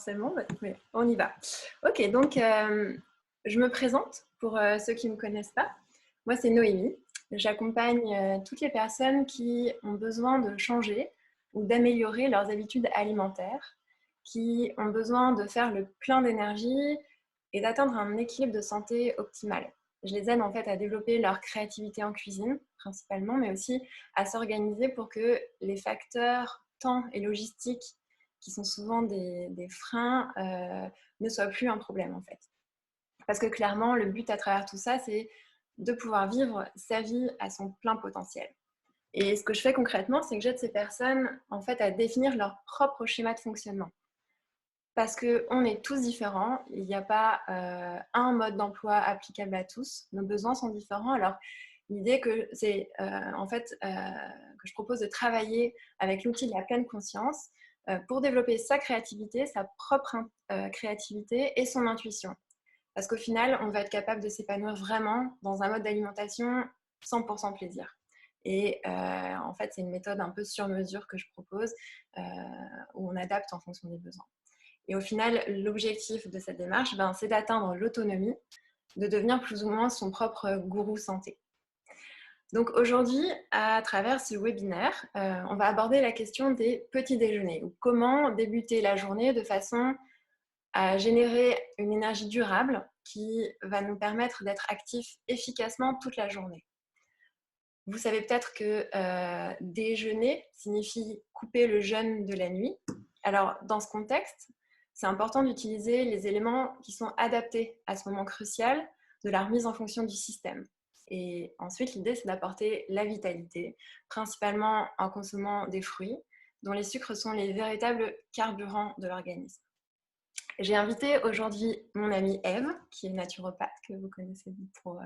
forcément, mais on y va. Ok, donc je me présente pour ceux qui ne me connaissent pas. Moi, c'est Noémie. J'accompagne toutes les personnes qui ont besoin de changer ou d'améliorer leurs habitudes alimentaires, qui ont besoin de faire le plein d'énergie et d'atteindre un équilibre de santé optimal. Je les aide en fait à développer leur créativité en cuisine, principalement, mais aussi à s'organiser pour que les facteurs temps et logistique, qui sont souvent des freins, ne soient plus un problème en fait. Parce que clairement, le but à travers tout ça, c'est de pouvoir vivre sa vie à son plein potentiel. Et ce que je fais concrètement, c'est que j'aide ces personnes en fait à définir leur propre schéma de fonctionnement. Parce qu'on est tous différents, il n'y a pas un mode d'emploi applicable à tous, nos besoins sont différents. Alors, l'idée que c'est en fait que je propose de travailler avec l'outil de la pleine conscience pour développer sa créativité, sa propre créativité et son intuition. Parce qu'au final, on va être capable de s'épanouir vraiment dans un mode d'alimentation 100% plaisir. Et en fait, c'est une méthode un peu sur mesure que je propose où on adapte en fonction des besoins. Et au final, l'objectif de cette démarche, c'est d'atteindre l'autonomie, de devenir plus ou moins son propre gourou santé. Donc aujourd'hui, à travers ce webinaire, on va aborder la question des petits déjeuners, ou comment débuter la journée de façon à générer une énergie durable qui va nous permettre d'être actifs efficacement toute la journée. Vous savez peut-être que déjeuner signifie couper le jeûne de la nuit. Alors, dans ce contexte, c'est important d'utiliser les éléments qui sont adaptés à ce moment crucial de la remise en fonction du système. Et ensuite, l'idée, c'est d'apporter la vitalité, principalement en consommant des fruits, dont les sucres sont les véritables carburants de l'organisme. J'ai invité aujourd'hui mon amie Ève, qui est naturopathe, que vous connaissez pour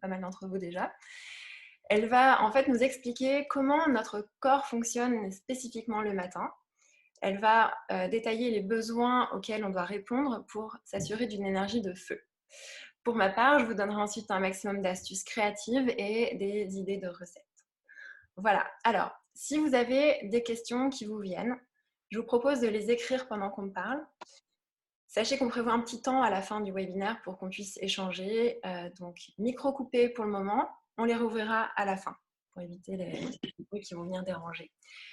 pas mal d'entre vous déjà. Elle va en fait nous expliquer comment notre corps fonctionne spécifiquement le matin. Elle va détailler les besoins auxquels on doit répondre pour s'assurer d'une énergie de feu. Pour ma part, je vous donnerai ensuite un maximum d'astuces créatives et des idées de recettes. Voilà, alors, si vous avez des questions qui vous viennent, je vous propose de les écrire pendant qu'on parle. Sachez qu'on prévoit un petit temps à la fin du webinaire pour qu'on puisse échanger. Donc, micro coupé pour le moment. On les rouvrira à la fin pour éviter les bruits qui vont venir déranger.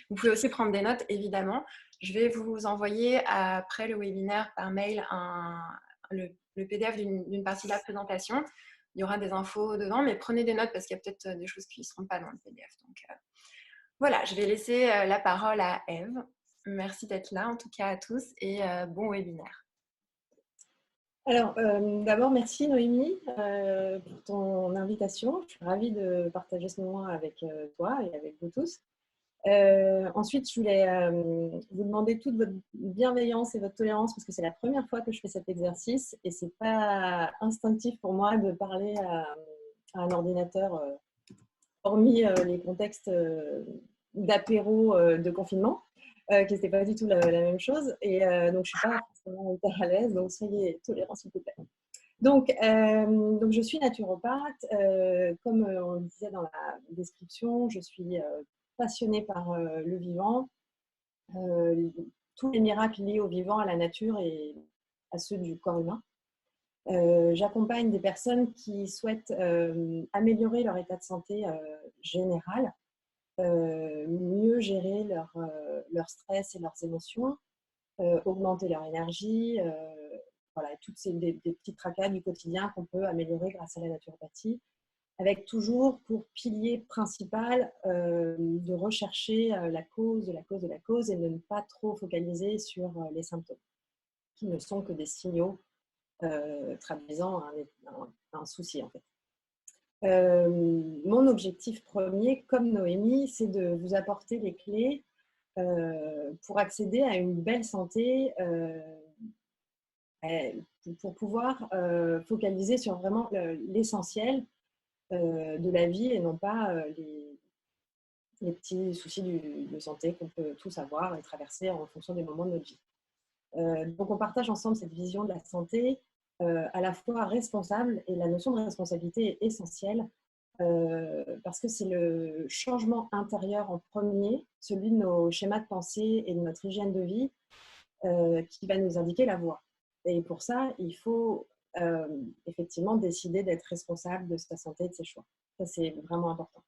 Vous pouvez aussi prendre des notes, évidemment. Je vais vous envoyer après le webinaire par mail le PDF d'une partie de la présentation. Il y aura des infos dedans, mais prenez des notes parce qu'il y a peut-être des choses qui ne seront pas dans le PDF. Donc, voilà, je vais laisser la parole à Ève. Merci d'être là, en tout cas à tous, et bon webinaire. Alors, d'abord, merci Noémie pour ton invitation. Je suis ravie de partager ce moment avec toi et avec vous tous. Ensuite, je voulais vous demander toute votre bienveillance et votre tolérance parce que c'est la première fois que je fais cet exercice et c'est pas instinctif pour moi de parler à un ordinateur, hormis les contextes d'apéro de confinement. Qui n'était pas du tout la même chose. Et donc, je ne suis pas forcément hyper à l'aise, donc soyez tolérants, s'il vous plaît. Donc, je suis naturopathe. Comme on le disait dans la description, je suis passionnée par le vivant, tous les miracles liés au vivant, à la nature et à ceux du corps humain. J'accompagne des personnes qui souhaitent améliorer leur état de santé général, mieux gérer leur stress et leurs émotions, augmenter leur énergie, voilà, toutes des petits tracas du quotidien qu'on peut améliorer grâce à la naturopathie, avec toujours pour pilier principal de rechercher la cause de la cause de la cause et de ne pas trop focaliser sur les symptômes, qui ne sont que des signaux traduisant un souci en fait. Mon objectif premier, comme Noémie, c'est de vous apporter les clés pour accéder à une belle santé, pour pouvoir focaliser sur vraiment l'essentiel de la vie et non pas les petits soucis de santé qu'on peut tous avoir et traverser en fonction des moments de notre vie. Donc on partage ensemble cette vision de la santé à la fois responsable, et la notion de responsabilité est essentielle parce que c'est le changement intérieur en premier, celui de nos schémas de pensée et de notre hygiène de vie, qui va nous indiquer la voie. Et pour ça, il faut effectivement décider d'être responsable de sa santé et de ses choix. Ça, c'est vraiment important.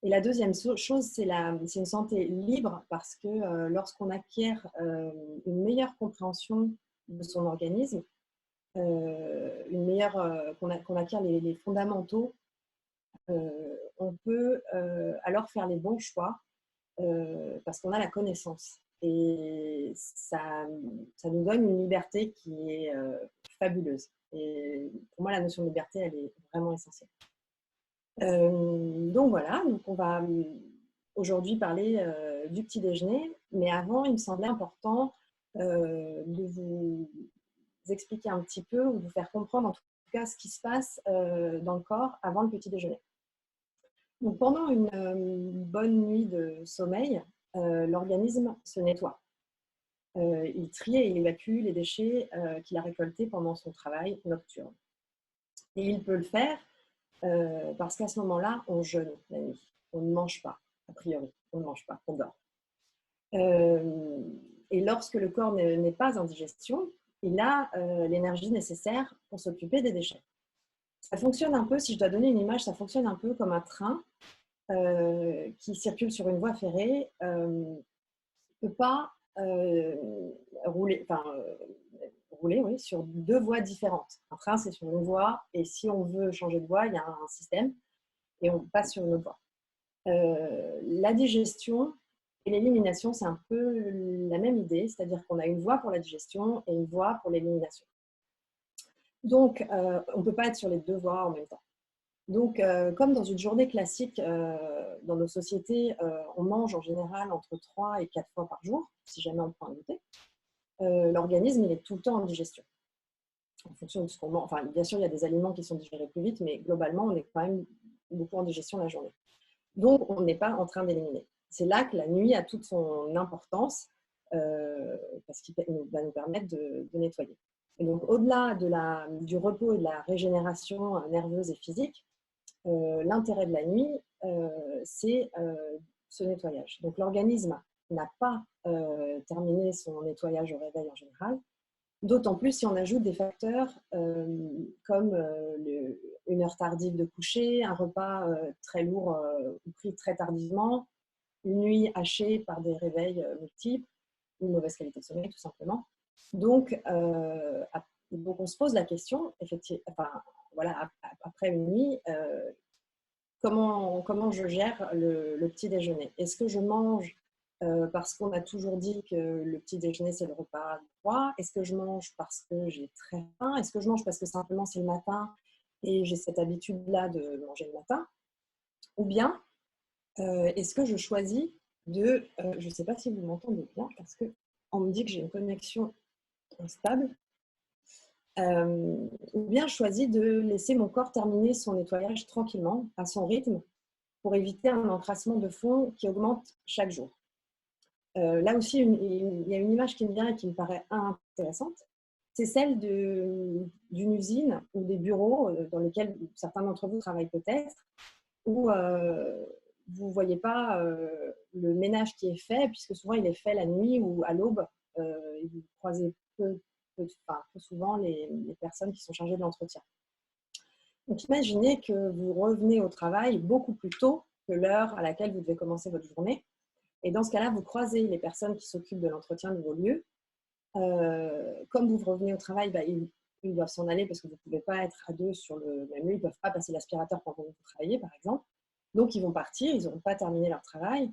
Et la deuxième chose, c'est une santé libre parce que lorsqu'on acquiert une meilleure compréhension de son organisme, qu'on acquiert les fondamentaux, on peut alors faire les bons choix parce qu'on a la connaissance. Et ça nous donne une liberté qui est fabuleuse. Et pour moi, la notion de liberté, elle est vraiment essentielle. Donc voilà, donc on va aujourd'hui parler du petit déjeuner, mais avant, il me semblait important de vous expliquer un petit peu ou de vous faire comprendre en tout cas ce qui se passe dans le corps avant le petit déjeuner. Donc pendant une bonne nuit de sommeil, l'organisme se nettoie. Il trie et il évacue les déchets qu'il a récoltés pendant son travail nocturne. Et il peut le faire parce qu'à ce moment-là, on jeûne la nuit. On ne mange pas, a priori. On ne mange pas, on dort. Et lorsque le corps n'est pas en digestion, il a l'énergie nécessaire pour s'occuper des déchets. Ça fonctionne un peu, si je dois donner une image, ça fonctionne un peu comme un train qui circule sur une voie ferrée, ne peut pas rouler oui, sur deux voies différentes. Un train, c'est sur une voie, et si on veut changer de voie, il y a un système, et on passe sur une autre voie. La digestion et l'élimination, c'est un peu la même idée, c'est-à-dire qu'on a une voie pour la digestion et une voie pour l'élimination. Donc, on ne peut pas être sur les deux voies en même temps. Donc, comme dans une journée classique, dans nos sociétés, on mange en général entre 3 et 4 fois par jour, si jamais on prend un goûter. L'organisme, il est tout le temps en digestion. En fonction de ce qu'on mange. Enfin, bien sûr, il y a des aliments qui sont digérés plus vite, mais globalement, on est quand même beaucoup en digestion la journée. Donc, on n'est pas en train d'éliminer. C'est là que la nuit a toute son importance, parce qu'il va nous permettre de nettoyer. Et donc, au-delà du repos et de la régénération nerveuse et physique, l'intérêt de la nuit, c'est ce nettoyage. Donc, l'organisme n'a pas terminé son nettoyage au réveil en général, d'autant plus si on ajoute des facteurs comme une heure tardive de coucher, un repas très lourd ou pris très tardivement, une nuit hachée par des réveils multiples, une mauvaise qualité de sommeil tout simplement. Donc on se pose la question, effectivement, voilà, après une nuit, comment je gère le petit déjeuner? Est-ce que je mange parce qu'on a toujours dit que le petit déjeuner, c'est le repas de roi? Est-ce que je mange parce que j'ai très faim? Est-ce que je mange parce que simplement c'est le matin et j'ai cette habitude-là de manger le matin? Ou bien, est-ce que je choisis de... je ne sais pas si vous m'entendez bien parce qu'on me dit que j'ai une connexion instable. Ou bien je choisis de laisser mon corps terminer son nettoyage tranquillement, à son rythme, pour éviter un encrassement de fond qui augmente chaque jour. Là aussi, il y a une image qui me vient et qui me paraît intéressante. C'est celle d'une usine ou des bureaux dans lesquels certains d'entre vous travaillent peut-être, où vous ne voyez pas le ménage qui est fait, puisque souvent il est fait la nuit ou à l'aube, et vous croisez peu souvent les personnes qui sont chargées de l'entretien. Donc imaginez que vous revenez au travail beaucoup plus tôt que l'heure à laquelle vous devez commencer votre journée. Et dans ce cas-là, vous croisez les personnes qui s'occupent de l'entretien de vos lieux. Comme vous revenez au travail, ils doivent s'en aller parce que vous ne pouvez pas être à deux sur le même lieu. Ils ne peuvent pas passer l'aspirateur pendant que vous travaillez, par exemple. Donc, ils vont partir, ils n'auront pas terminé leur travail.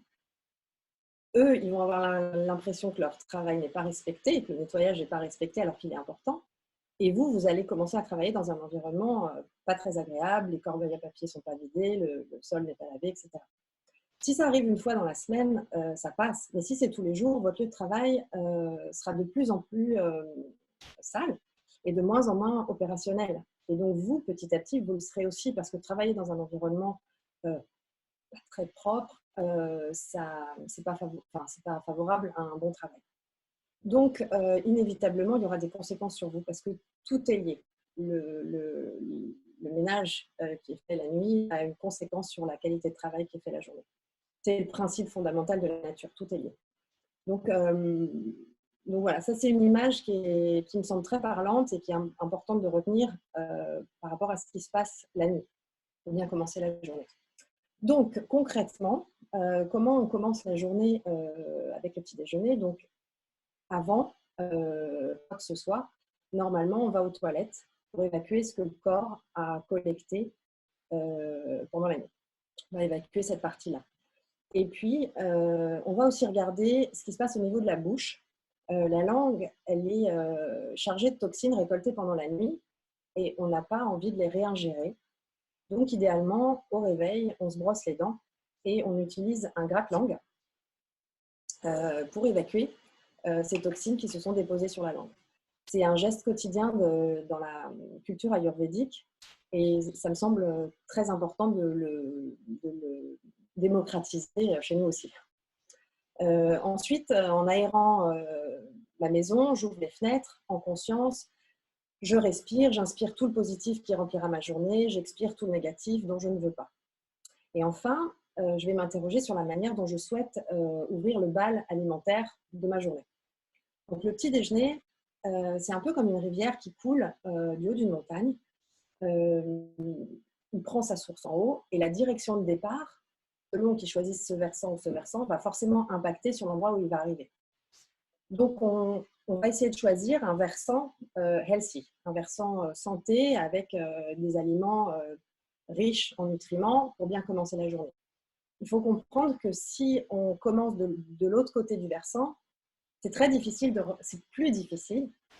Eux, ils vont avoir l'impression que leur travail n'est pas respecté, que le nettoyage n'est pas respecté alors qu'il est important. Et vous allez commencer à travailler dans un environnement pas très agréable, les corbeilles à papier ne sont pas vidées, le sol n'est pas lavé, etc. Si ça arrive une fois dans la semaine, ça passe. Mais si c'est tous les jours, votre lieu de travail sera de plus en plus sale et de moins en moins opérationnel. Et donc vous, petit à petit, vous le serez aussi parce que travailler dans un environnement pas très propre, c'est pas favorable à un bon travail. Donc, inévitablement, il y aura des conséquences sur vous parce que tout est lié. Le ménage qui est fait la nuit a une conséquence sur la qualité de travail qui est fait la journée. C'est le principe fondamental de la nature, tout est lié. Donc, Donc voilà, ça c'est une image qui me semble très parlante et qui est importante de retenir par rapport à ce qui se passe la nuit pour bien commencer la journée. Donc concrètement, comment on commence la journée avec le petit déjeuner? Donc avant quoi que ce soit, normalement on va aux toilettes pour évacuer ce que le corps a collecté pendant la nuit. On va évacuer cette partie-là. Et puis, on va aussi regarder ce qui se passe au niveau de la bouche. La langue, elle est chargée de toxines récoltées pendant la nuit et on n'a pas envie de les réingérer. Donc, idéalement, au réveil, on se brosse les dents et on utilise un gratte-langue pour évacuer ces toxines qui se sont déposées sur la langue. C'est un geste quotidien dans la culture ayurvédique et ça me semble très important de le démocratiser chez nous aussi. Ensuite, en aérant la maison, j'ouvre les fenêtres en conscience, je respire, j'inspire tout le positif qui remplira ma journée, j'expire tout le négatif dont je ne veux pas. Et enfin, je vais m'interroger sur la manière dont je souhaite ouvrir le bal alimentaire de ma journée. Donc le petit déjeuner, c'est un peu comme une rivière qui coule du haut d'une montagne. Il prend sa source en haut et la direction de départ, selon qu'il choisisse ce versant ou ce versant, va forcément impacter sur l'endroit où il va arriver. Donc, on va essayer de choisir un versant healthy, un versant santé avec des aliments riches en nutriments pour bien commencer la journée. Il faut comprendre que si on commence de l'autre côté du versant, c'est plus difficile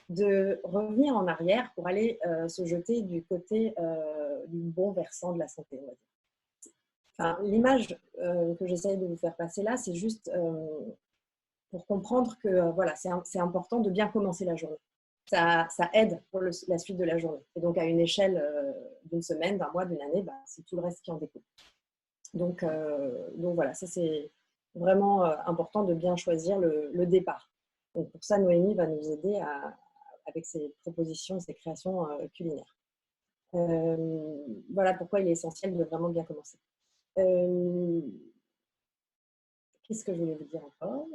de revenir en arrière pour aller se jeter du côté du bon versant de la santé, on va dire. Enfin, l'image que j'essaye de vous faire passer là, c'est juste pour comprendre que voilà, c'est important de bien commencer la journée. Ça aide pour la suite de la journée. Et donc, à une échelle d'une semaine, d'un mois, d'une année, c'est tout le reste qui en découle. Donc voilà, ça c'est vraiment important de bien choisir le départ. Donc pour ça, Noémie va nous aider avec ses propositions, ses créations culinaires. Voilà pourquoi il est essentiel de vraiment bien commencer. Qu'est-ce que je voulais vous dire encore?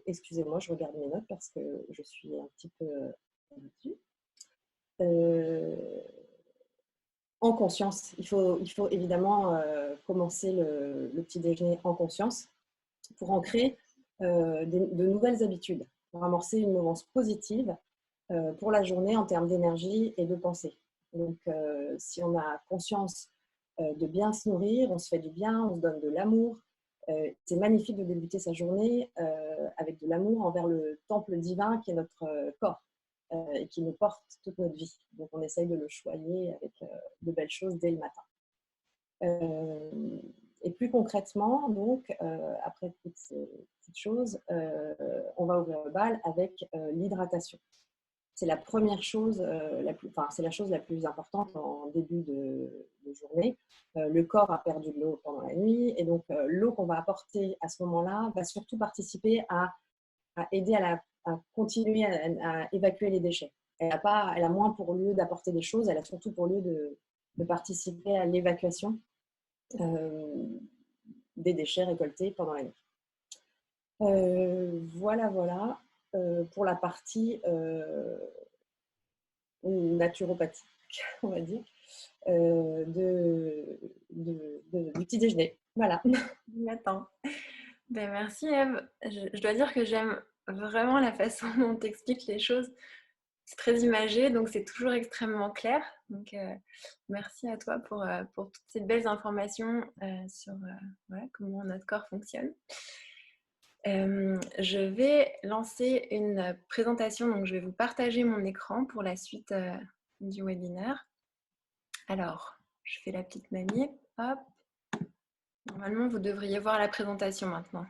Excusez-moi, je regarde mes notes parce que je suis un petit peu perdue. En conscience, il faut évidemment commencer le petit déjeuner en conscience pour ancrer de nouvelles habitudes, pour amorcer une mouvance positive pour la journée en termes d'énergie et de pensée. Donc, si on a conscience de bien se nourrir, on se fait du bien, on se donne de l'amour. C'est magnifique de débuter sa journée avec de l'amour envers le temple divin qui est notre corps et qui nous porte toute notre vie. Donc, on essaye de le choyer avec de belles choses dès le matin. Et plus concrètement, donc, après toutes ces petites choses, on va ouvrir le bal avec l'hydratation. C'est la première chose, c'est la chose la plus importante en début de journée. Le corps a perdu de l'eau pendant la nuit et donc l'eau qu'on va apporter à ce moment-là va surtout participer à aider à continuer à évacuer les déchets. Elle a moins pour lieu d'apporter des choses, elle a surtout pour lieu de participer à l'évacuation des déchets récoltés pendant la nuit. Voilà. Pour la partie naturopathique, on va dire, du petit déjeuner. Voilà. Attends. Ben, merci Eve. Je dois dire que j'aime vraiment la façon dont tu expliques les choses. C'est très imagé, donc c'est toujours extrêmement clair. Donc merci à toi pour toutes ces belles informations sur voilà, comment notre corps fonctionne. Je vais lancer une présentation, donc je vais vous partager mon écran pour la suite du webinaire. Alors, je fais la petite manip, hop. Normalement, vous devriez voir la présentation maintenant.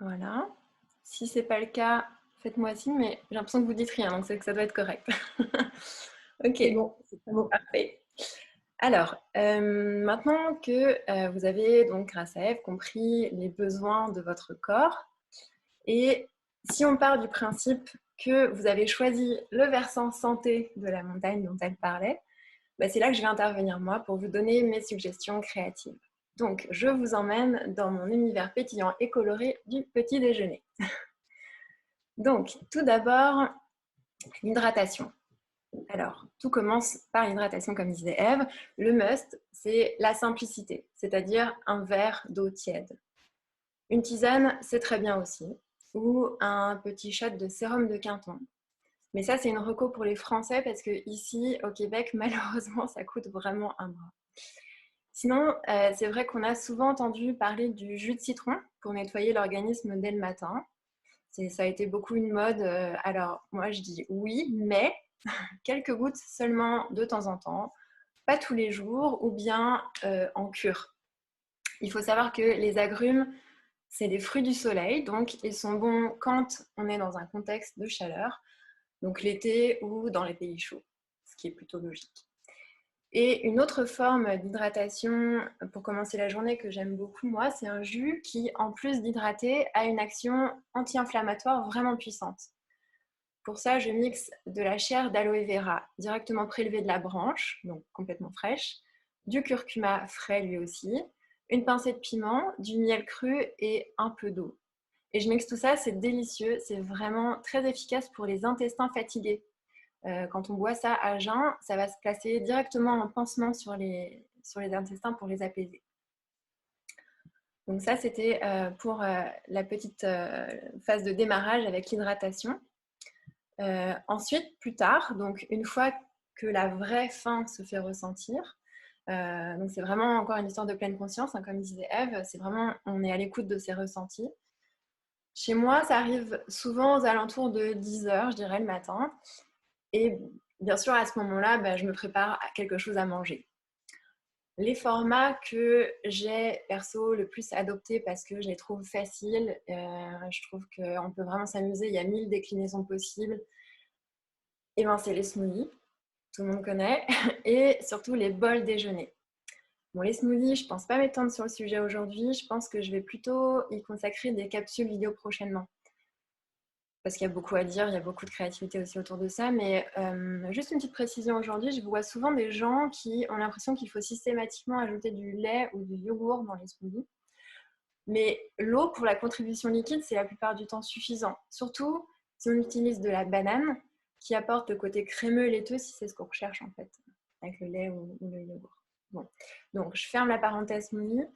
Voilà. Si ce n'est pas le cas, faites-moi signe, mais j'ai l'impression que vous dites rien, donc c'est que ça doit être correct. Ok, c'est bon, parfait. Alors, maintenant que vous avez, donc grâce à Eve, compris les besoins de votre corps, et si on part du principe que vous avez choisi le versant santé de la montagne dont elle parlait, c'est là que je vais intervenir moi pour vous donner mes suggestions créatives. Donc, je vous emmène dans mon univers pétillant et coloré du petit déjeuner. Donc, tout d'abord, l'hydratation. Alors, tout commence par l'hydratation, comme disait Ève. Le must, c'est la simplicité, c'est-à-dire un verre d'eau tiède. Une tisane, c'est très bien aussi, ou un petit shot de sérum de Quinton. Mais ça, c'est une reco pour les Français parce que ici, au Québec, malheureusement, ça coûte vraiment un bras. Sinon, c'est vrai qu'on a souvent entendu parler du jus de citron pour nettoyer l'organisme dès le matin. Ça a été beaucoup une mode. Alors, moi, je dis oui, mais quelques gouttes seulement de temps en temps, pas tous les jours, ou bien en cure. Il faut savoir que les agrumes, c'est des fruits du soleil, donc ils sont bons quand on est dans un contexte de chaleur, donc l'été ou dans les pays chauds, ce qui est plutôt logique. Et une autre forme d'hydratation pour commencer la journée que j'aime beaucoup, moi, c'est un jus qui, en plus d'hydrater, a une action anti-inflammatoire vraiment puissante. Pour ça, je mixe de la chair d'aloe vera directement prélevée de la branche, donc complètement fraîche, du curcuma frais lui aussi, une pincée de piment, du miel cru et un peu d'eau. Et je mixe tout ça, c'est délicieux, c'est vraiment très efficace pour les intestins fatigués. Quand on boit ça à jeun, ça va se placer directement en pansement sur les intestins pour les apaiser. Donc ça, c'était pour la petite phase de démarrage avec l'hydratation. Ensuite, plus tard, donc une fois que la vraie faim se fait ressentir, donc c'est vraiment encore une histoire de pleine conscience, hein, comme disait Ève, c'est vraiment, on est à l'écoute de ses ressentis. Chez moi, ça arrive souvent aux alentours de 10h, je dirais, le matin. Et bien sûr, à ce moment-là, je me prépare à quelque chose à manger. Les formats que j'ai perso le plus adoptés parce que je les trouve faciles, je trouve qu'on peut vraiment s'amuser, il y a 1000 déclinaisons possibles. Et ben, c'est les smoothies, tout le monde connaît, et surtout les bols déjeuner. Bon, les smoothies, je ne pense pas m'étendre sur le sujet aujourd'hui, je pense que je vais plutôt y consacrer des capsules vidéo prochainement. Parce qu'il y a beaucoup à dire, il y a beaucoup de créativité aussi autour de ça, mais juste une petite précision aujourd'hui, je vois souvent des gens qui ont l'impression qu'il faut systématiquement ajouter du lait ou du yogourt dans les smoothies. Mais l'eau pour la contribution liquide, c'est la plupart du temps suffisant. Surtout si on utilise de la banane, qui apporte le côté crémeux et laiteux, si c'est ce qu'on recherche en fait, avec le lait ou le yogourt. Bon. Donc, je ferme la parenthèse smoothie.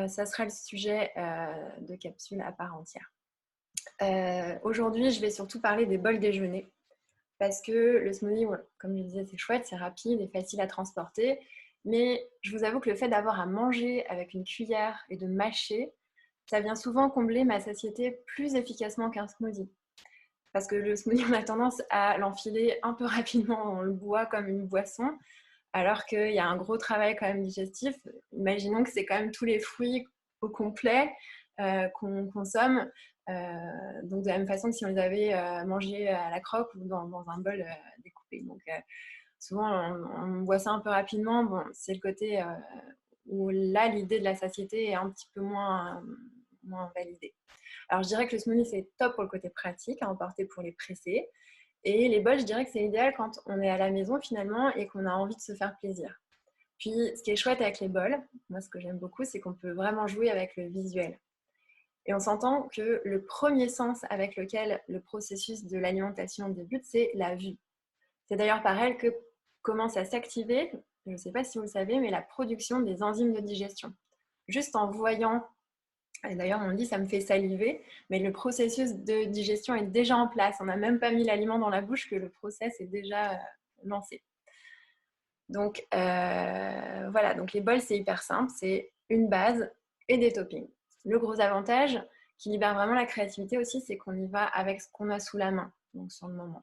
Ça sera le sujet de capsule à part entière. Aujourd'hui, je vais surtout parler des bols déjeuner parce que le smoothie, comme je disais, c'est chouette, c'est rapide et facile à transporter. Mais je vous avoue que le fait d'avoir à manger avec une cuillère et de mâcher, ça vient souvent combler ma satiété plus efficacement qu'un smoothie. Parce que le smoothie, on a tendance à l'enfiler un peu rapidement, on le boit comme une boisson, alors qu'il y a un gros travail quand même digestif. Imaginons que c'est quand même tous les fruits au complet qu'on consomme. Donc de la même façon que si on les avait mangés à la croque ou dans un bol découpé. Donc souvent on boit ça un peu rapidement. Bon, c'est le côté où là l'idée de la satiété est un petit peu moins validée. Alors je dirais que le smoothie c'est top pour le côté pratique à emporter pour les pressés. Et les bols, je dirais que c'est idéal quand on est à la maison finalement et qu'on a envie de se faire plaisir. Puis ce qui est chouette avec les bols, moi ce que j'aime beaucoup, c'est qu'on peut vraiment jouer avec le visuel. Et on s'entend que le premier sens avec lequel le processus de l'alimentation débute, c'est la vue. C'est d'ailleurs par elle que commence à s'activer, je ne sais pas si vous le savez, mais la production des enzymes de digestion. Juste en voyant, et d'ailleurs on dit ça me fait saliver, mais le processus de digestion est déjà en place. On n'a même pas mis l'aliment dans la bouche que le process est déjà lancé. Donc voilà, donc les bols c'est hyper simple, c'est une base et des toppings. Le gros avantage qui libère vraiment la créativité aussi, c'est qu'on y va avec ce qu'on a sous la main, donc sur le moment.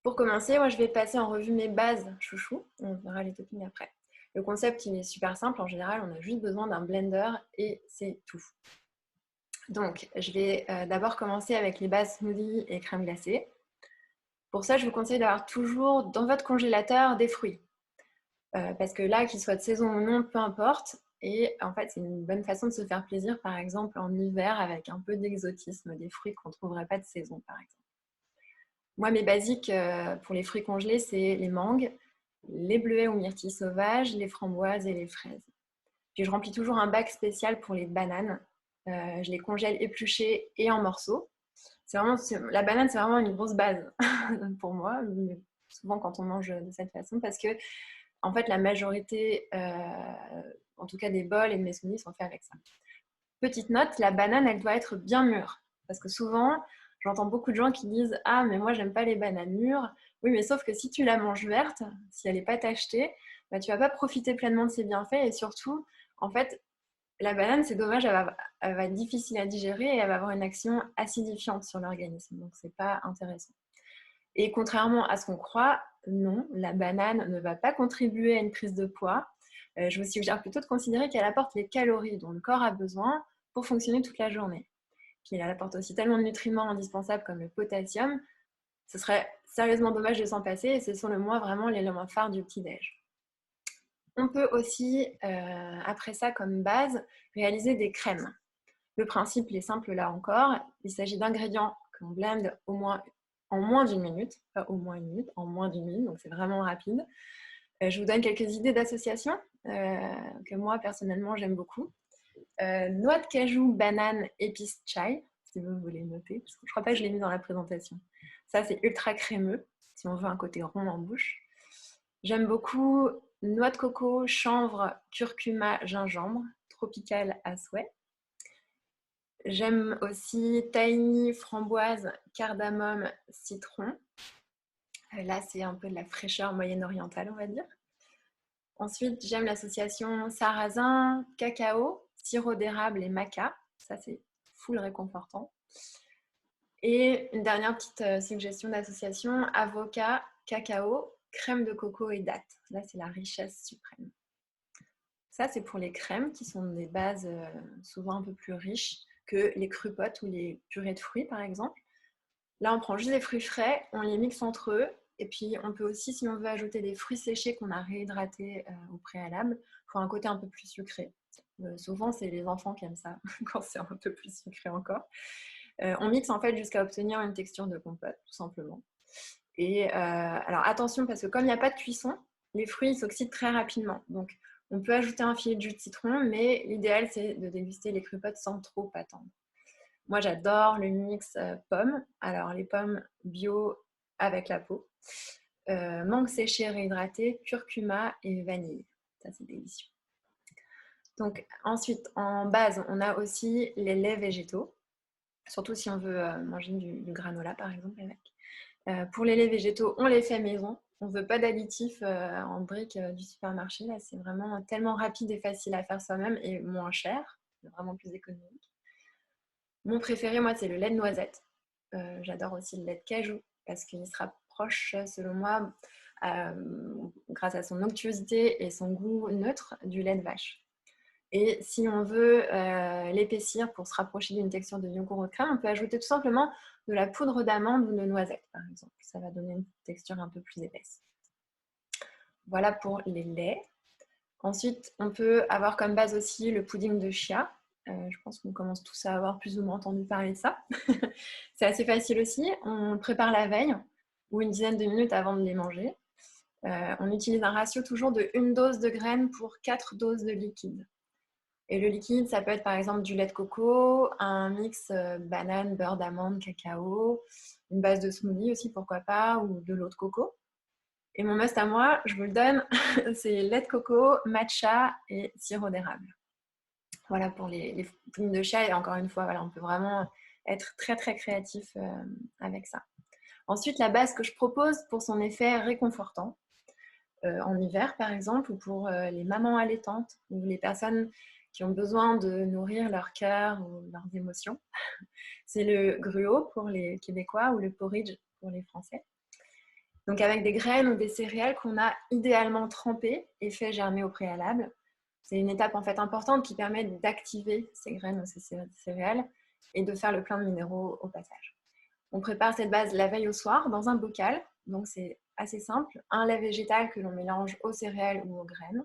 Pour commencer, moi je vais passer en revue mes bases chouchou, on verra les toppings après. Le concept il est super simple, en général on a juste besoin d'un blender et c'est tout. Donc je vais d'abord commencer avec les bases smoothie et crème glacée. Pour ça je vous conseille d'avoir toujours dans votre congélateur des fruits. Parce que là, qu'ils soient de saison ou non, peu importe. Et en fait, c'est une bonne façon de se faire plaisir, par exemple, en hiver, avec un peu d'exotisme, des fruits qu'on ne trouverait pas de saison, par exemple. Moi, mes basiques pour les fruits congelés, c'est les mangues, les bleuets ou myrtilles sauvages, les framboises et les fraises. Puis je remplis toujours un bac spécial pour les bananes. Je les congèle épluchées et en morceaux. La banane, c'est vraiment une grosse base pour moi, souvent quand on mange de cette façon, parce que en fait, la majorité, en tout cas des bols et de mes smoothies, sont faits avec ça. Petite note, la banane, elle doit être bien mûre. Parce que souvent, j'entends beaucoup de gens qui disent « Ah, mais moi, j'aime pas les bananes mûres. » Oui, mais sauf que si tu la manges verte, si elle n'est pas tachetée, bah, tu vas pas profiter pleinement de ses bienfaits. Et surtout, en fait, la banane, c'est dommage, elle va être difficile à digérer et elle va avoir une action acidifiante sur l'organisme. Donc, c'est pas intéressant. Et contrairement à ce qu'on croit, non, la banane ne va pas contribuer à une prise de poids. Je vous suggère plutôt de considérer qu'elle apporte les calories dont le corps a besoin pour fonctionner toute la journée. Puis elle apporte aussi tellement de nutriments indispensables comme le potassium, ce serait sérieusement dommage de s'en passer et c'est selon moi vraiment l'élément phare du petit-déj. On peut aussi, après ça comme base, réaliser des crèmes. Le principe est simple là encore, il s'agit d'ingrédients qu'on blende en moins d'une minute, pas au moins une minute, en moins d'une minute, donc c'est vraiment rapide. Je vous donne quelques idées d'associations que moi personnellement j'aime beaucoup. Noix de cajou, banane, épices, chai, si vous voulez noter, parce que je crois pas que je l'ai mis dans la présentation. Ça c'est ultra crémeux, si on veut un côté rond en bouche. J'aime beaucoup noix de coco, chanvre, curcuma, gingembre, tropical à souhait. J'aime aussi tahini, framboise, cardamome, citron. Là, c'est un peu de la fraîcheur moyenne-orientale, on va dire. Ensuite, j'aime l'association sarrasin, cacao, sirop d'érable et maca. Ça, c'est full réconfortant. Et une dernière petite suggestion d'association, avocat, cacao, crème de coco et dattes. Là, c'est la richesse suprême. Ça, c'est pour les crèmes qui sont des bases souvent un peu plus riches que les crupotes ou les purées de fruits, par exemple. Là, on prend juste des fruits frais, on les mixe entre eux. Et puis, on peut aussi, si on veut, ajouter des fruits séchés qu'on a réhydratés au préalable pour un côté un peu plus sucré. Souvent, c'est les enfants qui aiment ça, quand c'est un peu plus sucré encore. On mixe en fait jusqu'à obtenir une texture de compote, tout simplement. Et alors, attention, parce que comme il n'y a pas de cuisson, les fruits s'oxydent très rapidement. Donc, on peut ajouter un filet de jus de citron, mais l'idéal, c'est de déguster les crupotes sans trop attendre. Moi, j'adore le mix pommes. Alors, les pommes bio avec la peau. Mangue séchée réhydratée, curcuma et vanille. Ça, c'est délicieux. Donc, ensuite, en base, on a aussi les laits végétaux. Surtout si on veut manger du granola, par exemple, avec. Pour les laits végétaux, on les fait maison. On ne veut pas d'additifs en briques du supermarché. Là, c'est vraiment tellement rapide et facile à faire soi-même et moins cher. C'est vraiment plus économique. Mon préféré, moi, c'est le lait de noisette. J'adore aussi le lait de cajou parce qu'il se rapproche, selon moi, grâce à son onctuosité et son goût neutre, du lait de vache. Et si on veut l'épaissir pour se rapprocher d'une texture de yogourt de crème, on peut ajouter tout simplement de la poudre d'amande ou de noisette, par exemple. Ça va donner une texture un peu plus épaisse. Voilà pour les laits. Ensuite, on peut avoir comme base aussi le pudding de chia. Je pense qu'on commence tous à avoir plus ou moins entendu parler de ça. C'est assez facile aussi. On le prépare la veille ou une dizaine de minutes avant de les manger. On utilise un ratio toujours de 1 dose de graines pour 4 doses de liquide. Et le liquide, ça peut être par exemple du lait de coco, un mix banane, beurre d'amande, cacao, une base de smoothie aussi, pourquoi pas, ou de l'eau de coco. Et mon must à moi, je vous le donne, c'est lait de coco, matcha et sirop d'érable. Voilà pour les puddings de chia. Et encore une fois, voilà, on peut vraiment être très très créatif avec ça. Ensuite, la base que je propose pour son effet réconfortant, en hiver par exemple, ou pour les mamans allaitantes, ou les personnes qui ont besoin de nourrir leur cœur ou leurs émotions, c'est le gruau pour les Québécois ou le porridge pour les Français. Donc avec des graines ou des céréales qu'on a idéalement trempées et fait germer au préalable. C'est une étape en fait importante qui permet d'activer ces graines ou ces céréales et de faire le plein de minéraux au passage. On prépare cette base la veille au soir dans un bocal, donc c'est assez simple. Un lait végétal que l'on mélange aux céréales ou aux graines.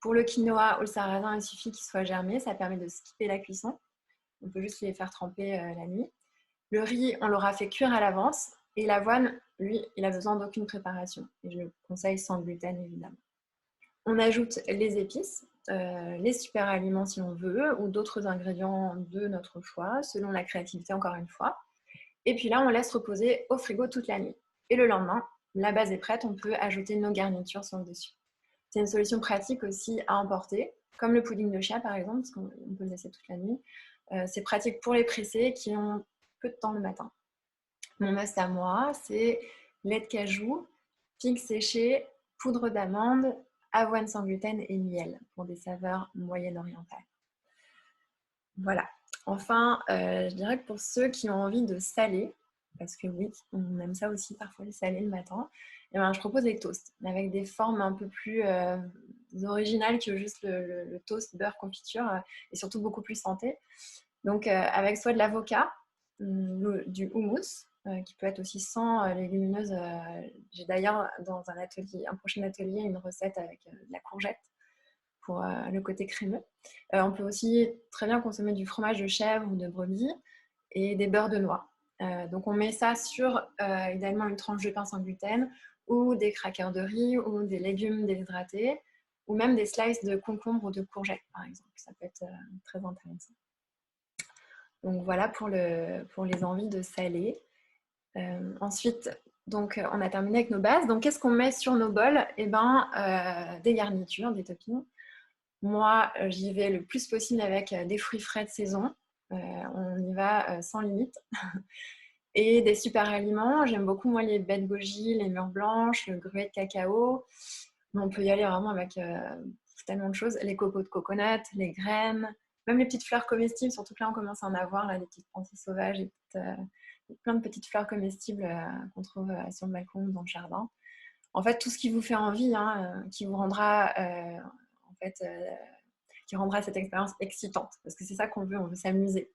Pour le quinoa ou le sarrasin, il suffit qu'il soit germé, ça permet de skipper la cuisson. On peut juste les faire tremper la nuit. Le riz, on l'aura fait cuire à l'avance. Et l'avoine, lui, il a besoin d'aucune préparation. Et je le conseille sans gluten, évidemment. On ajoute les épices. les super aliments si on veut, ou d'autres ingrédients de notre choix, selon la créativité encore une fois. Et puis là, on laisse reposer au frigo toute la nuit. Et le lendemain, la base est prête, on peut ajouter nos garnitures sur le dessus. C'est une solution pratique aussi à emporter, comme le pudding de chia par exemple, parce qu'on peut le laisser toute la nuit. C'est pratique pour les pressés qui ont peu de temps le matin. Mon must à moi, c'est lait de cajou, figues séchées, poudre d'amande, avoine sans gluten et miel pour des saveurs moyen-orientales. Voilà. Enfin, je dirais que pour ceux qui ont envie de saler, parce que oui, on aime ça aussi parfois le salé le matin, et ben, je propose des toasts avec des formes un peu plus originales que juste le toast beurre confiture et surtout beaucoup plus santé. Donc avec soit de l'avocat, du houmous, qui peut être aussi sans légumineuse. J'ai d'ailleurs dans un prochain atelier une recette avec de la courgette pour le côté crémeux. On peut aussi très bien consommer du fromage de chèvre ou de brebis et des beurres de noix. Donc on met ça sur idéalement une tranche de pain sans gluten ou des crackers de riz ou des légumes déshydratés ou même des slices de concombre ou de courgettes par exemple. Ça peut être très intéressant. Donc voilà pour les envies de salé. Ensuite, donc, on a terminé avec nos bases. Donc qu'est-ce qu'on met sur nos bols? Eh ben, des garnitures, des toppings. Moi, j'y vais le plus possible avec des fruits frais de saison. On y va sans limite. Et des super aliments. J'aime beaucoup, moi, les baies de goji, les mûres blanches, le gruau de cacao. Mais on peut y aller vraiment avec tellement de choses. Les cocos de coconut, les graines, même les petites fleurs comestibles. Surtout que là, on commence à en avoir, là, des petites pensées sauvages et plein de petites fleurs comestibles qu'on trouve sur le balcon ou dans le jardin. En fait, tout ce qui vous fait envie, hein, qui vous rendra qui rendra cette expérience excitante, parce que c'est ça qu'on veut, on veut s'amuser.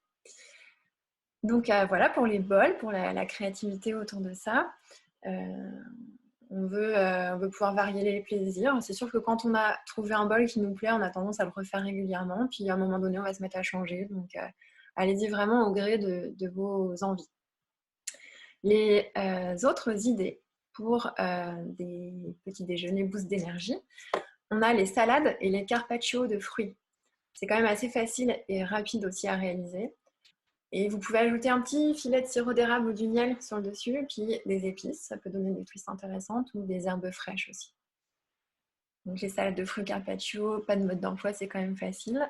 Donc voilà pour les bols, pour la créativité autour de ça. On veut pouvoir varier les plaisirs. C'est sûr que quand on a trouvé un bol qui nous plaît, on a tendance à le refaire régulièrement, puis à un moment donné, on va se mettre à changer. Donc allez-y vraiment au gré de vos envies. Les autres idées pour des petits déjeuners boost d'énergie, on a les salades et les carpaccio de fruits. C'est quand même assez facile et rapide aussi à réaliser. Et vous pouvez ajouter un petit filet de sirop d'érable ou du miel sur le dessus, puis des épices, ça peut donner des twists intéressantes, ou des herbes fraîches aussi. Donc les salades de fruits carpaccio, pas de mode d'emploi, c'est quand même facile.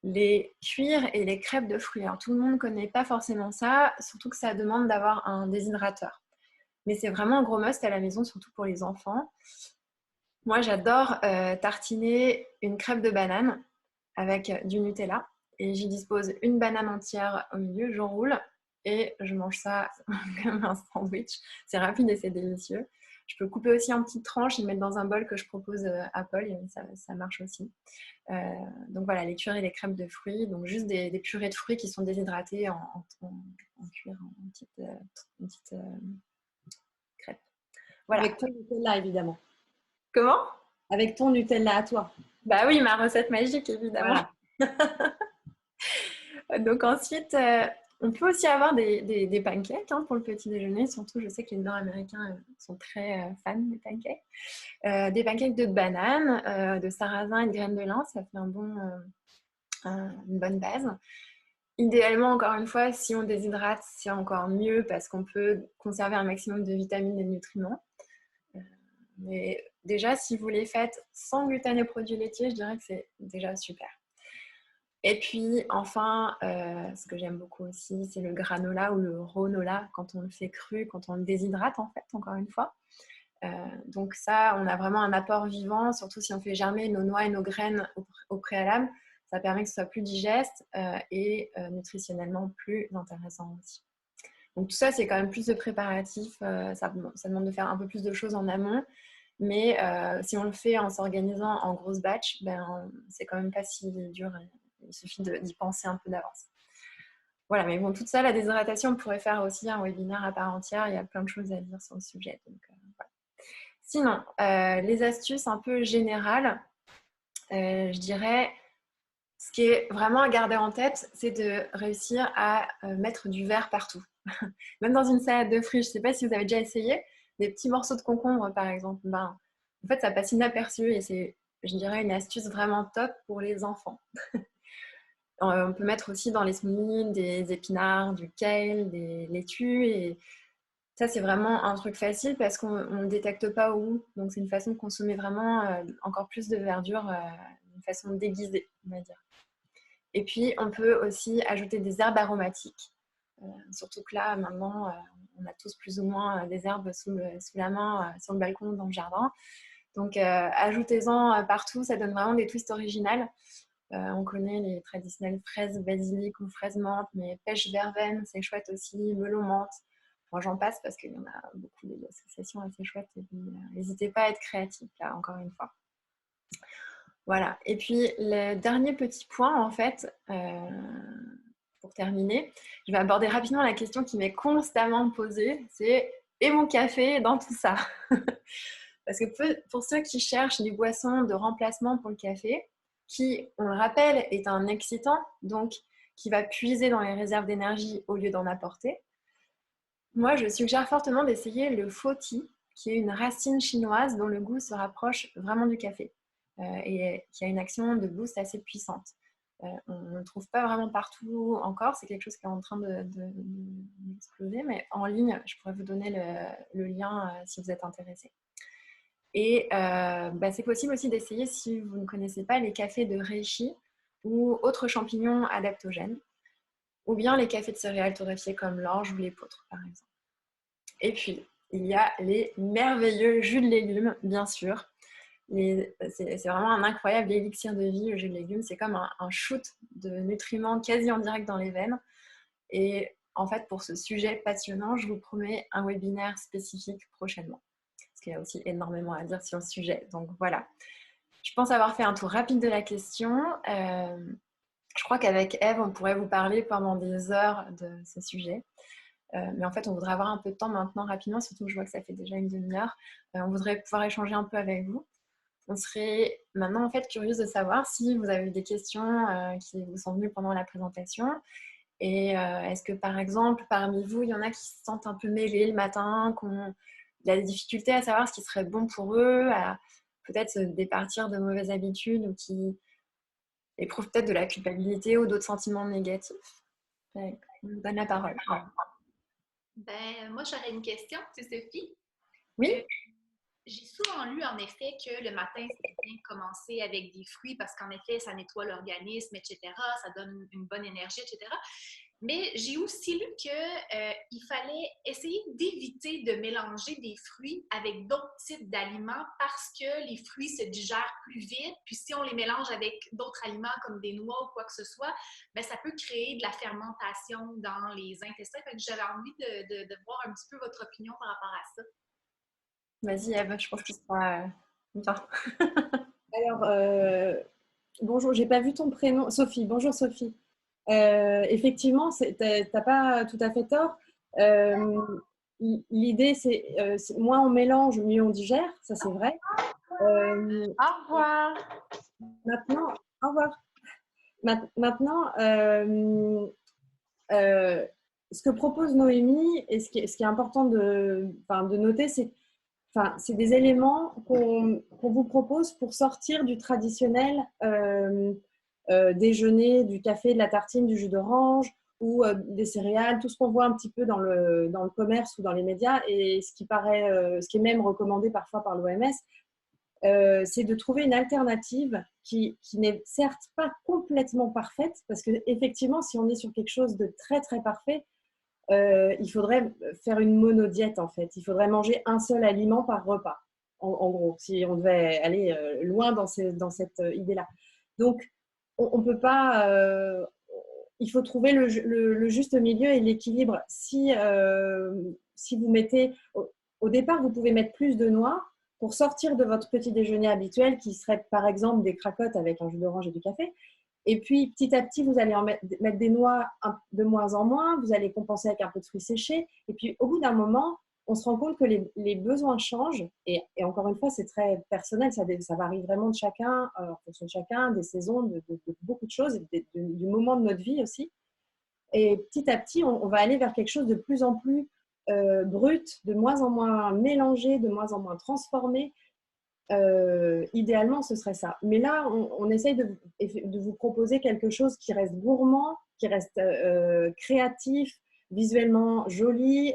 Les cuirs et les crêpes de fruits. Alors tout le monde ne connaît pas forcément ça, surtout que ça demande d'avoir un déshydrateur. Mais c'est vraiment un gros must à la maison, surtout pour les enfants. Moi, j'adore tartiner une crêpe de banane avec du Nutella. Et j'y dispose une banane entière au milieu, j'enroule et je mange ça comme un sandwich. C'est rapide et c'est délicieux. Je peux couper aussi en petites tranches et mettre dans un bol que je propose à Paul et ça marche aussi. Donc voilà, les cuirs et les crêpes de fruits. Donc juste des purées de fruits qui sont déshydratés en cuir, en petite crêpe. Voilà. Avec ton Nutella, évidemment. Comment? Avec ton Nutella à toi. Bah oui, ma recette magique, évidemment. Voilà. Donc ensuite, on peut aussi avoir des pancakes pour le petit déjeuner. Surtout, je sais que les Nord-Américains sont très fans des pancakes. Des pancakes de banane, de sarrasin et de graines de lin, ça fait une bonne base. Idéalement, encore une fois, si on déshydrate, c'est encore mieux parce qu'on peut conserver un maximum de vitamines et de nutriments. Mais déjà, si vous les faites sans gluten et produits laitiers, je dirais que c'est déjà super. Et puis, enfin, ce que j'aime beaucoup aussi, c'est le granola ou le ronola quand on le fait cru, quand on le déshydrate, en fait, encore une fois. Donc ça, on a vraiment un apport vivant, surtout si on fait germer nos noix et nos graines au préalable. Ça permet que ce soit plus digeste et nutritionnellement plus intéressant aussi. Donc tout ça, c'est quand même plus de préparatifs. Ça demande de faire un peu plus de choses en amont. Mais si on le fait en s'organisant en grosse batch, c'est quand même pas si dur. Il suffit d'y penser un peu d'avance. Voilà, mais bon, tout ça, la déshydratation, on pourrait faire aussi un webinaire à part entière. Il y a plein de choses à dire sur le sujet. Donc, voilà. Sinon, les astuces un peu générales, je dirais, ce qui est vraiment à garder en tête, c'est de réussir à mettre du vert partout. Même dans une salade de fruits, je ne sais pas si vous avez déjà essayé, des petits morceaux de concombre, par exemple, en fait, ça passe inaperçu et c'est je dirais, une astuce vraiment top pour les enfants. On peut mettre aussi dans les smoothies des épinards, du kale, des laitues. Et ça, c'est vraiment un truc facile parce qu'on ne le détecte pas au goût. Donc, c'est une façon de consommer vraiment encore plus de verdure d'une façon déguisée, on va dire. Et puis, on peut aussi ajouter des herbes aromatiques. Surtout que là, maintenant, on a tous plus ou moins des herbes sous la main, sur le balcon, dans le jardin. Donc, ajoutez-en partout. Ça donne vraiment des twists originales. On connaît les traditionnelles fraises basilic ou fraises menthe, mais pêche verveine, c'est chouette aussi, melon menthe. Enfin, j'en passe parce qu'il y en a beaucoup d'associations assez chouettes. N'hésitez pas à être créatifs, là, encore une fois. Voilà. Et puis, le dernier petit point, en fait, pour terminer, je vais aborder rapidement la question qui m'est constamment posée, c'est « Et mon café dans tout ça ?» Parce que pour ceux qui cherchent des boissons de remplacement pour le café, qui, on le rappelle, est un excitant, donc qui va puiser dans les réserves d'énergie au lieu d'en apporter, moi, je suggère fortement d'essayer le foti, qui est une racine chinoise dont le goût se rapproche vraiment du café et qui a une action de boost assez puissante. On ne le trouve pas vraiment partout encore, c'est quelque chose qui est en train d'exploser, mais en ligne, je pourrais vous donner le lien si vous êtes intéressé. Et c'est possible aussi d'essayer, si vous ne connaissez pas, les cafés de reishi ou autres champignons adaptogènes, ou bien les cafés de céréales torréfiés comme l'orge ou l'épeautre, par exemple. Et puis, il y a les merveilleux jus de légumes, bien sûr. C'est vraiment un incroyable élixir de vie, le jus de légumes. C'est comme un shoot de nutriments quasi en direct dans les veines. Et en fait, pour ce sujet passionnant, je vous promets un webinaire spécifique prochainement. Parce qu'il y a aussi énormément à dire sur le sujet. Donc voilà. Je pense avoir fait un tour rapide de la question. Je crois qu'avec Eve, on pourrait vous parler pendant des heures de ce sujet. Mais en fait, on voudrait avoir un peu de temps maintenant, rapidement, surtout que je vois que ça fait déjà une demi-heure. On voudrait pouvoir échanger un peu avec vous. On serait maintenant en fait curieuse de savoir si vous avez eu des questions qui vous sont venues pendant la présentation. Et est-ce que par exemple, parmi vous, il y en a qui se sentent un peu mêlés le matin, qui ont des difficultés à savoir ce qui serait bon pour eux, à peut-être se départir de mauvaises habitudes ou qui éprouvent peut-être de la culpabilité ou d'autres sentiments négatifs? Je vous donne la parole. Moi, j'aurais une question, c'est Sophie. Oui. J'ai souvent lu, en effet, que le matin, c'est bien de commencer avec des fruits parce qu'en effet, ça nettoie l'organisme, etc., ça donne une bonne énergie, etc. Mais j'ai aussi lu qu'il fallait essayer d'éviter de mélanger des fruits avec d'autres types d'aliments parce que les fruits se digèrent plus vite. Puis si on les mélange avec d'autres aliments comme des noix ou quoi que ce soit, ça peut créer de la fermentation dans les intestins. Fait que j'avais envie de voir un petit peu votre opinion par rapport à ça. Vas-y, Eve, je pense que ce sera bien. Alors, bonjour, j'ai pas vu ton prénom. Sophie, bonjour Sophie. Effectivement, tu n'as pas tout à fait tort. L'idée, c'est moins on mélange, mieux on digère, ça c'est vrai. Au revoir. Maintenant, au revoir. Maintenant, ce que propose Noémie et ce qui est important de noter, c'est des éléments qu'on vous propose pour sortir du traditionnel déjeuner, du café, de la tartine, du jus d'orange ou des céréales, tout ce qu'on voit un petit peu dans le commerce ou dans les médias et ce qui est même recommandé parfois par l'OMS, c'est de trouver une alternative qui n'est certes pas complètement parfaite, parce qu'effectivement, si on est sur quelque chose de très très parfait, il faudrait faire une monodiète en fait. Il faudrait manger un seul aliment par repas, en gros, si on devait aller loin dans cette idée-là. Donc, on peut pas. Il faut trouver le juste milieu et l'équilibre. Si vous mettez. Au départ, vous pouvez mettre plus de noix pour sortir de votre petit déjeuner habituel qui serait par exemple des cracottes avec un jus d'orange et du café. Et puis, petit à petit, vous allez mettre des noix de moins en moins, vous allez compenser avec un peu de fruits séchés. Et puis, au bout d'un moment, on se rend compte que les besoins changent. Et encore une fois, c'est très personnel, ça varie vraiment de chacun, en fonction de chacun, des saisons, de beaucoup de choses, du moment de notre vie aussi. Et petit à petit, on va aller vers quelque chose de plus en plus brut, de moins en moins mélangé, de moins en moins transformé. idéalement, ce serait ça. Mais là, on essaye de vous proposer quelque chose qui reste gourmand, qui reste créatif, visuellement joli,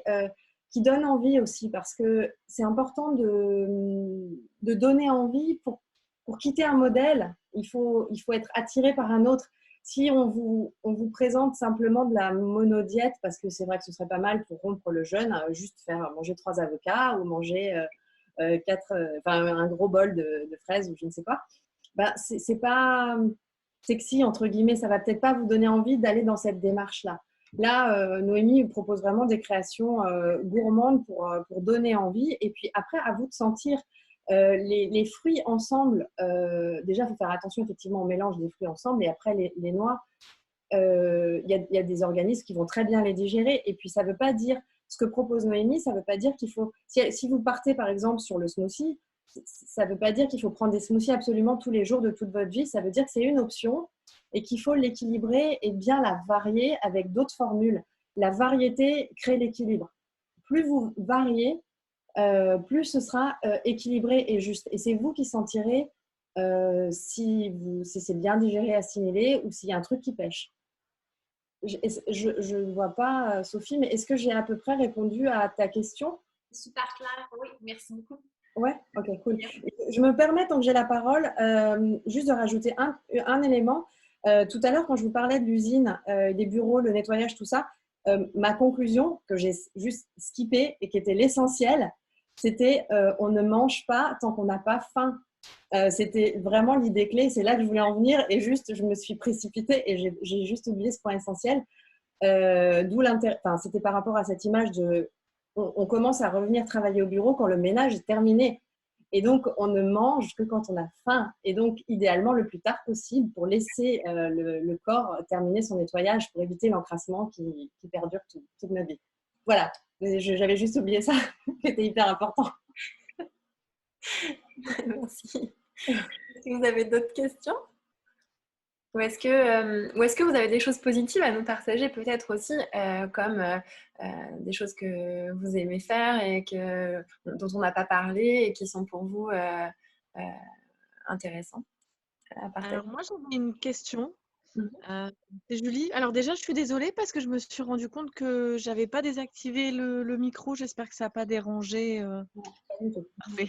qui donne envie aussi, parce que c'est important de donner envie pour quitter un modèle. Il faut être attiré par un autre. Si on vous présente simplement de la monodiète, parce que c'est vrai que ce serait pas mal pour rompre le jeûne, juste faire manger 3 avocats ou manger un gros bol de fraises ou je ne sais quoi, bah, c'est pas sexy, entre guillemets, ça va peut-être pas vous donner envie d'aller dans cette démarche-là. Là, Noémie propose vraiment des créations gourmandes pour donner envie. Et puis après, à vous de sentir les fruits ensemble. Déjà, il faut faire attention effectivement au mélange des fruits ensemble. Et après, les noix, il y a des organismes qui vont très bien les digérer. Et puis, ça ne veut pas dire, ce que propose Noémie, ça ne veut pas dire qu'il faut… Si vous partez par exemple sur le smoothie, ça ne veut pas dire qu'il faut prendre des smoothies absolument tous les jours de toute votre vie. Ça veut dire que c'est une option et qu'il faut l'équilibrer et bien la varier avec d'autres formules. La variété crée l'équilibre. Plus vous variez, plus ce sera équilibré et juste. Et c'est vous qui sentirez si c'est bien digéré, assimilé ou s'il y a un truc qui pêche. Je ne vois pas, Sophie, mais est-ce que j'ai à peu près répondu à ta question? Super clair, oui, merci beaucoup. Ouais, ok, cool. Je me permets, tant que j'ai la parole, juste de rajouter un élément. Tout à l'heure, quand je vous parlais de l'usine, des bureaux, le nettoyage, tout ça, ma conclusion, que j'ai juste skippée et qui était l'essentiel, c'était on ne mange pas tant qu'on n'a pas faim. C'était vraiment l'idée clé, c'est là que je voulais en venir et juste, je me suis précipitée et j'ai juste oublié ce point essentiel. D'où l'intérêt, enfin, c'était par rapport à cette image de on commence à revenir travailler au bureau quand le ménage est terminé. Et donc, on ne mange que quand on a faim. Et donc, idéalement, le plus tard possible pour laisser le corps terminer son nettoyage pour éviter l'encrassement qui perdure toute notre vie. Voilà, j'avais juste oublié ça, qui était hyper important. Merci. Est-ce que vous avez d'autres questions? Ou est-ce que vous avez des choses positives à nous partager peut-être aussi, comme des choses que vous aimez faire et dont on n'a pas parlé et qui sont pour vous intéressants à partager? Alors moi, j'avais une question. Mhm. C'est Julie. Alors déjà, je suis désolée parce que je me suis rendu compte que j'avais pas désactivé le micro. J'espère que ça n'a pas dérangé. Parfait.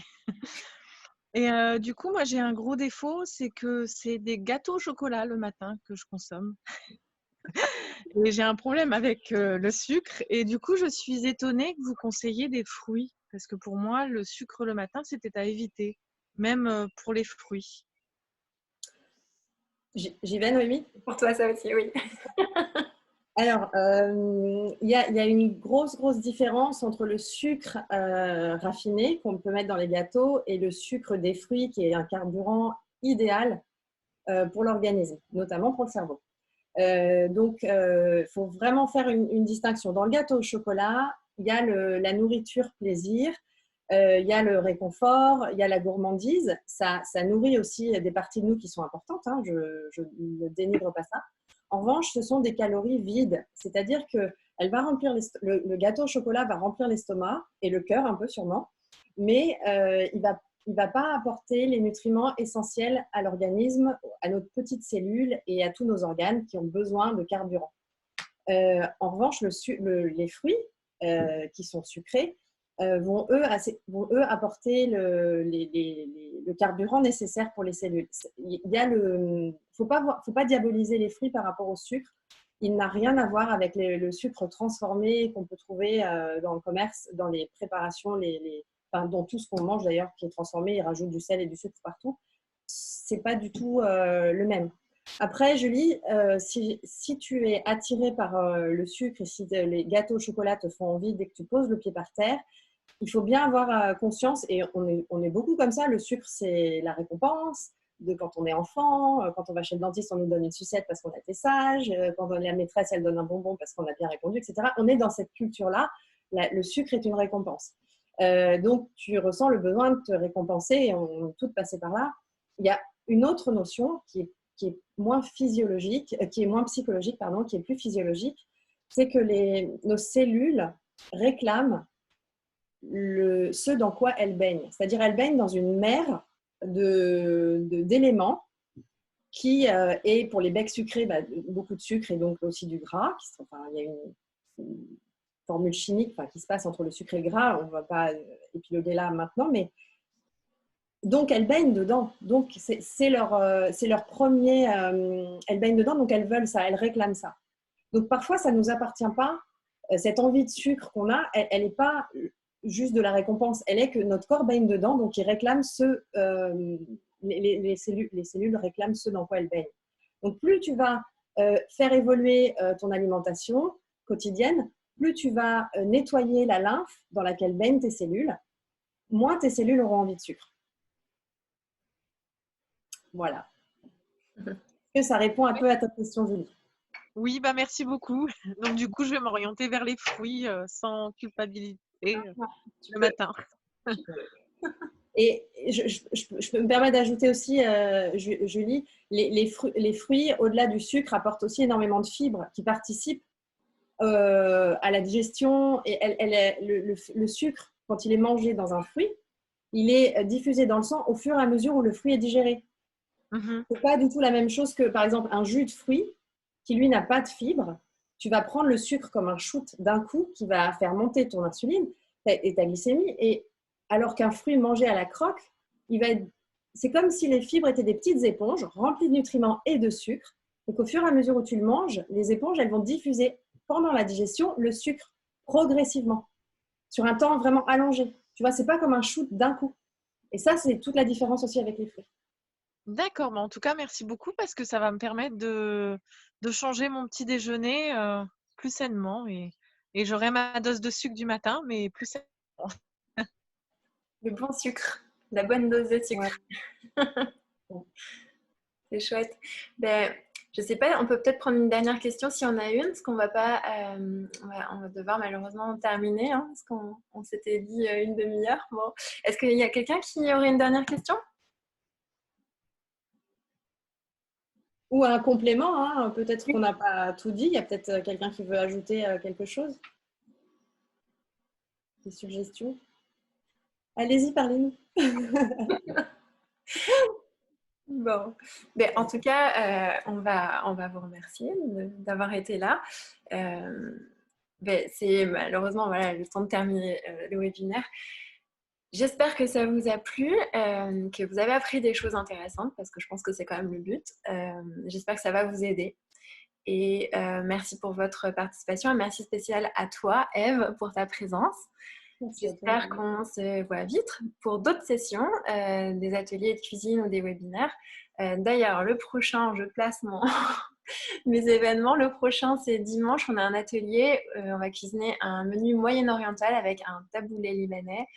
Et du coup, moi, j'ai un gros défaut, c'est que c'est des gâteaux au chocolat le matin que je consomme. Et j'ai un problème avec le sucre. Et du coup, je suis étonnée que vous conseillez des fruits. Parce que pour moi, le sucre le matin, c'était à éviter, même pour les fruits. J'y vais, Noémie? Pour toi, ça aussi, oui. Alors, il y a une grosse différence entre le sucre raffiné qu'on peut mettre dans les gâteaux et le sucre des fruits qui est un carburant idéal pour l'organisme, notamment pour le cerveau. Donc, il faut vraiment faire une distinction. Dans le gâteau au chocolat, il y a la nourriture plaisir, il y a le réconfort, il y a la gourmandise. Ça nourrit aussi des parties de nous qui sont importantes, hein, je ne dénigre pas ça. En revanche, ce sont des calories vides, c'est-à-dire que le gâteau au chocolat va remplir l'estomac et le cœur un peu sûrement, mais il va pas apporter les nutriments essentiels à l'organisme, à notre petite cellule et à tous nos organes qui ont besoin de carburant. En revanche, les fruits qui sont sucrés vont eux apporter le carburant nécessaire pour les cellules. Faut pas diaboliser les fruits par rapport au sucre. Il n'a rien à voir avec le sucre transformé qu'on peut trouver dans le commerce, dans les préparations, dans tout ce qu'on mange d'ailleurs qui est transformé, ils rajoutent du sel et du sucre partout. C'est pas du tout le même. Après, Julie, si tu es attirée par le sucre et si les gâteaux au chocolat te font envie dès que tu poses le pied par terre, il faut bien avoir conscience, et on est beaucoup comme ça, le sucre c'est la récompense de quand on est enfant, quand on va chez le dentiste on nous donne une sucette parce qu'on a été sage, quand la maîtresse elle donne un bonbon parce qu'on a bien répondu, etc. On est dans cette culture-là, le sucre est une récompense. Donc tu ressens le besoin de te récompenser et on est toutes passées par là. Il y a une autre notion qui est moins physiologique, qui est moins psychologique, pardon, qui est plus physiologique, c'est que nos cellules réclament ce dans quoi elles baignent. C'est-à-dire elles baignent dans une mer d'éléments qui est pour les becs sucrés beaucoup de sucre et donc aussi du gras. Il y a une formule chimique qui se passe entre le sucre et le gras. On ne va pas épiloguer là maintenant, mais donc elles baignent dedans. Donc c'est leur premier. Elles baignent dedans, donc elles veulent ça, elles réclament ça. Donc parfois ça ne nous appartient pas. Cette envie de sucre qu'on a, elle n'est pas juste de la récompense. Elle est que notre corps baigne dedans, donc il réclame les cellules réclament ce dans quoi elles baignent. Donc plus tu vas faire évoluer ton alimentation quotidienne, plus tu vas nettoyer la lymphe dans laquelle baignent tes cellules, moins tes cellules auront envie de sucre. Voilà. Est-ce que ça répond un peu à ta question, Julie? Oui, merci beaucoup. Donc du coup, je vais m'orienter vers les fruits sans culpabilité le matin. Et je peux me permettre d'ajouter aussi, Julie, les fruits, au-delà du sucre, apportent aussi énormément de fibres qui participent à la digestion. Et le sucre, quand il est mangé dans un fruit, il est diffusé dans le sang au fur et à mesure où le fruit est digéré. C'est pas du tout la même chose que, par exemple, un jus de fruits qui, lui, n'a pas de fibres. Tu vas prendre le sucre comme un shoot d'un coup qui va faire monter ton insuline et ta glycémie. Et alors qu'un fruit mangé à la croque, c'est comme si les fibres étaient des petites éponges remplies de nutriments et de sucre. Donc, au fur et à mesure où tu le manges, les éponges, elles vont diffuser pendant la digestion le sucre progressivement, sur un temps vraiment allongé. Tu vois, c'est pas comme un shoot d'un coup. Et ça, c'est toute la différence aussi avec les fruits. D'accord, mais en tout cas, merci beaucoup parce que ça va me permettre de changer mon petit déjeuner plus sainement et j'aurai ma dose de sucre du matin, mais plus sainement. Le bon sucre, la bonne dose de sucre. Ouais. C'est chouette. Je ne sais pas, on peut peut-être prendre une dernière question si on a une, parce qu'on va pas, on va devoir malheureusement terminer, hein, parce qu'on s'était dit une demi-heure. Bon. Est-ce qu'il y a quelqu'un qui aurait une dernière question? Ou un complément, hein, peut-être qu'on n'a pas tout dit, il y a peut-être quelqu'un qui veut ajouter quelque chose. Des suggestions? Allez-y, parlez-nous. Bon, en tout cas, on va vous remercier d'avoir été là. C'est malheureusement le temps de terminer le webinaire. J'espère que ça vous a plu, que vous avez appris des choses intéressantes, parce que je pense que c'est quand même le but. J'espère que ça va vous aider. Et merci pour votre participation. Et merci spécial à toi, Ève, pour ta présence. J'espère qu'on se voit vite pour d'autres sessions, des ateliers de cuisine ou des webinaires. D'ailleurs, le prochain, je place mes événements. Le prochain, c'est dimanche. On a un atelier. On va cuisiner un menu moyen-oriental avec un taboulé libanais,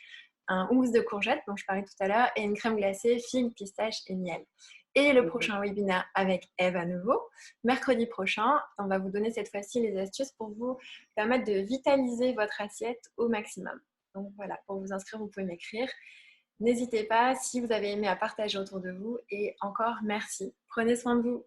un houmous de courgettes dont je parlais tout à l'heure et une crème glacée, figues, pistaches et miel. Et le prochain webinaire avec Ève à nouveau. Mercredi prochain, on va vous donner cette fois-ci les astuces pour vous permettre de vitaliser votre assiette au maximum. Donc voilà, pour vous inscrire, vous pouvez m'écrire. N'hésitez pas, si vous avez aimé, à partager autour de vous. Et encore, merci. Prenez soin de vous.